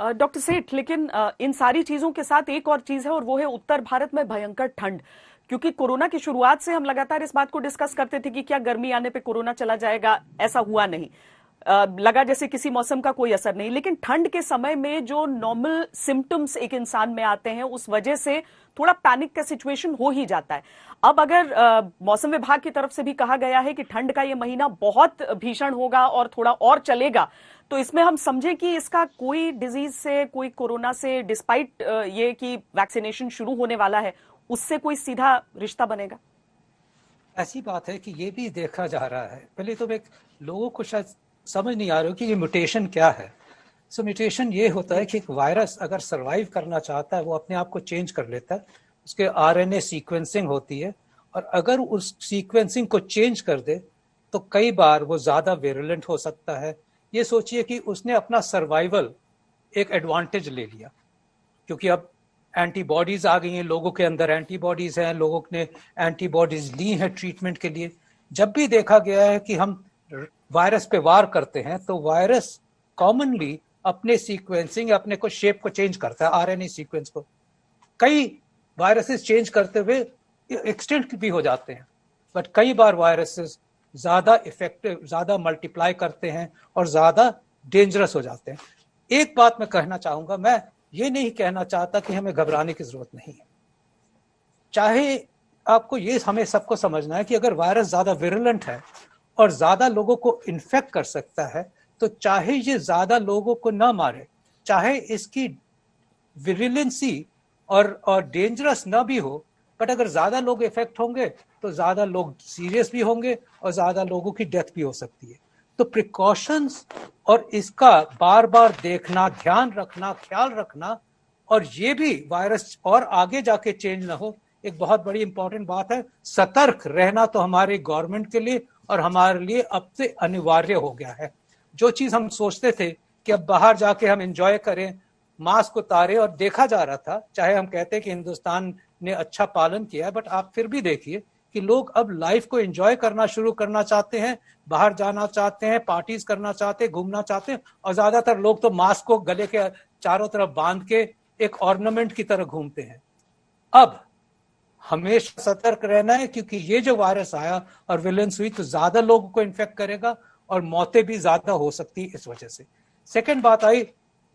Doctor सेठ, लेकिन इन सारी चीजों के साथ एक और चीज है, और वो है उत्तर भारत में भयंकर ठंड। क्योंकि कोरोना की शुरुआत से हम लगातार इस बात को डिस्कस करते थे कि क्या गर्मी आने पे कोरोना चला जाएगा, ऐसा हुआ नहीं। लगा जैसे किसी मौसम का कोई असर नहीं, लेकिन ठंड के समय में जो नॉर्मल सिम्टम्स एक इंसान में आते हैं उस वजह से थोड़ा पैनिक का सिचुएशन हो ही जाता है। अब अगर मौसम विभाग की तरफ से भी कहा गया है कि ठंड का ये महीना बहुत भीषण होगा और थोड़ा और चलेगा, तो इसमें हम समझें कि इसका कोई डिजीज से, कोई कोरोना से, डिस्पाइट ये कि वैक्सीनेशन शुरू होने वाला है, उससे कोई सीधा रिश्ता बनेगा? ऐसी बात है कि ये भी देखा जा रहा है। पहले तो एक लोगों को शायद समझ नहीं आ रहा कि ये म्यूटेशन क्या है। सो म्यूटेशन ये होता है कि एक वायरस अगर सरवाइव करना चाहता है वो अपने आप को चेंज कर लेता है, उसके आरएनए सीक्वेंसिंग होती है, और अगर उस सीक्वेंसिंग को चेंज कर दे तो कई बार वो ज़्यादा वेरुलेंट हो सकता है। ये सोचिए कि उसने अपना सर्वाइवल एक एडवांटेज ले लिया, क्योंकि अब एंटीबॉडीज आ गई हैं, लोगों के अंदर एंटीबॉडीज हैं, लोगों ने एंटीबॉडीज ली हैं ट्रीटमेंट के लिए। जब भी देखा गया है कि हम वायरस पे वार करते हैं तो वायरस कॉमनली अपने सीक्वेंसिंग, अपने को शेप को चेंज करता है, आरएनए सीक्वेंस को। कई वायरसेस चेंज करते हुए एक्सटेंट भी हो जाते हैं, बट कई बार वायरसेस ज्यादा इफेक्टिव, ज्यादा मल्टीप्लाई करते हैं और ज्यादा डेंजरस हो जाते हैं। एक बात मैं कहना चाहूंगा, मैं ये नहीं कहना चाहता कि हमें घबराने की जरूरत नहीं है। चाहे आपको ये, हमें सबको समझना है कि अगर वायरस ज्यादा विरुलेंट है और ज्यादा लोगों को इन्फेक्ट कर सकता है, तो चाहे ये ज्यादा लोगों को ना मारे, चाहे इसकी विरुलेंसी और डेंजरस ना भी हो, बट अगर ज्यादा लोग इफेक्ट होंगे तो ज्यादा लोग सीरियस भी होंगे और ज्यादा लोगों की डेथ भी हो सकती है। तो प्रिकॉशंस और इसका बार बार देखना, ध्यान रखना, ख्याल रखना, और ये भी वायरस और आगे जाके चेंज ना हो, एक बहुत बड़ी इंपॉर्टेंट बात है। सतर्क रहना तो हमारे गवर्नमेंट के लिए और हमारे लिए अब से अनिवार्य हो गया है। जो चीज हम सोचते थे कि अब बाहर जाके हम एंजॉय करें, मास्क उतारे, और देखा जा रहा था, चाहे हम कहते हैं कि हिंदुस्तान ने अच्छा पालन किया है, बट आप फिर भी देखिए कि लोग अब लाइफ को एंजॉय करना शुरू करना चाहते हैं, बाहर जाना चाहते हैं, पार्टीज करना चाहते हैं, घूमना चाहते हैं, और ज्यादातर लोग तो मास्क को गले के चारों तरफ बांध के एक ऑर्नामेंट की तरह घूमते हैं। अब हमेशा सतर्क रहना है, क्योंकि ये जो वायरस आया और विलेंस हुई तो ज्यादा लोगों को इन्फेक्ट करेगा और मौतें भी ज्यादा हो सकती है इस वजह से। सेकेंड बात आई,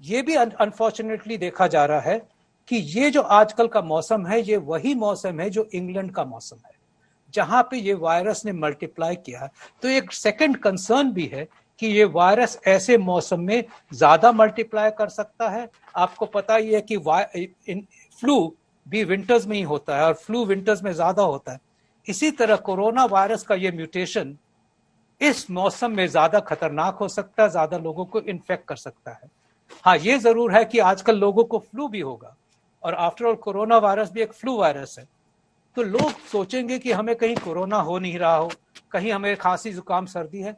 ये भी अनफॉर्चुनेटली देखा जा रहा है कि ये जो आजकल का मौसम है, ये वही मौसम है जो इंग्लैंड का मौसम है, जहां पे ये वायरस ने मल्टीप्लाई किया है। तो एक सेकंड कंसर्न भी है कि ये वायरस ऐसे मौसम में ज्यादा मल्टीप्लाई कर सकता है। आपको पता ही है कि फ्लू भी विंटर्स में ही होता है, और फ्लू विंटर्स में ज्यादा होता है। इसी तरह कोरोना वायरस का ये म्यूटेशन इस मौसम में ज्यादा खतरनाक हो सकता है, ज्यादा लोगों को इन्फेक्ट कर सकता है। हाँ, ये जरूर है कि आजकल लोगों को फ्लू भी होगा, और आफ्टर ऑल कोरोना वायरस भी एक फ्लू वायरस है। तो लोग सोचेंगे कि हमें कहीं कोरोना हो नहीं रहा हो, कहीं हमें खांसी जुकाम सर्दी है,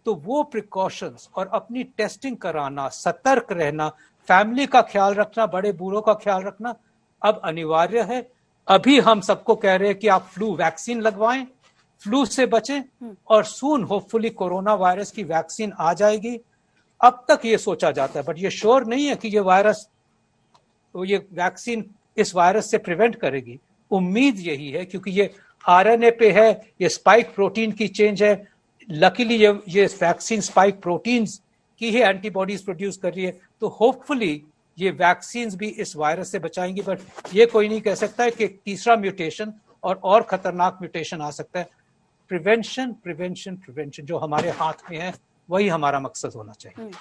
तो वो प्रिकॉशंस और अपनी टेस्टिंग कराना, सतर्क रहना, फैमिली का ख्याल रखना, बड़े बूढ़ों का ख्याल रखना अब अनिवार्य है। अभी हम सबको कह रहे हैं कि आप फ्लू वैक्सीन लगवाएं, फ्लू से बचें, और सून होपफुली कोरोना वायरस की वैक्सीन आ जाएगी। अब तक ये सोचा जाता है, बट ये श्योर नहीं है कि ये वायरस, तो ये वैक्सीन इस वायरस से प्रिवेंट करेगी। उम्मीद यही है, क्योंकि ये आरएनए पे है, ये स्पाइक प्रोटीन की चेंज है। लकीली ये वैक्सीन स्पाइक प्रोटीन्स की ही एंटीबॉडीज प्रोड्यूस कर रही है, तो होपफुली ये वैक्सीन भी इस वायरस से बचाएंगी। बट ये कोई नहीं कह सकता है कि तीसरा म्यूटेशन और खतरनाक म्यूटेशन आ सकता है। प्रिवेंशन प्रिवेंशन प्रिवेंशन जो हमारे हाथ में है, वही हमारा मकसद होना चाहिए।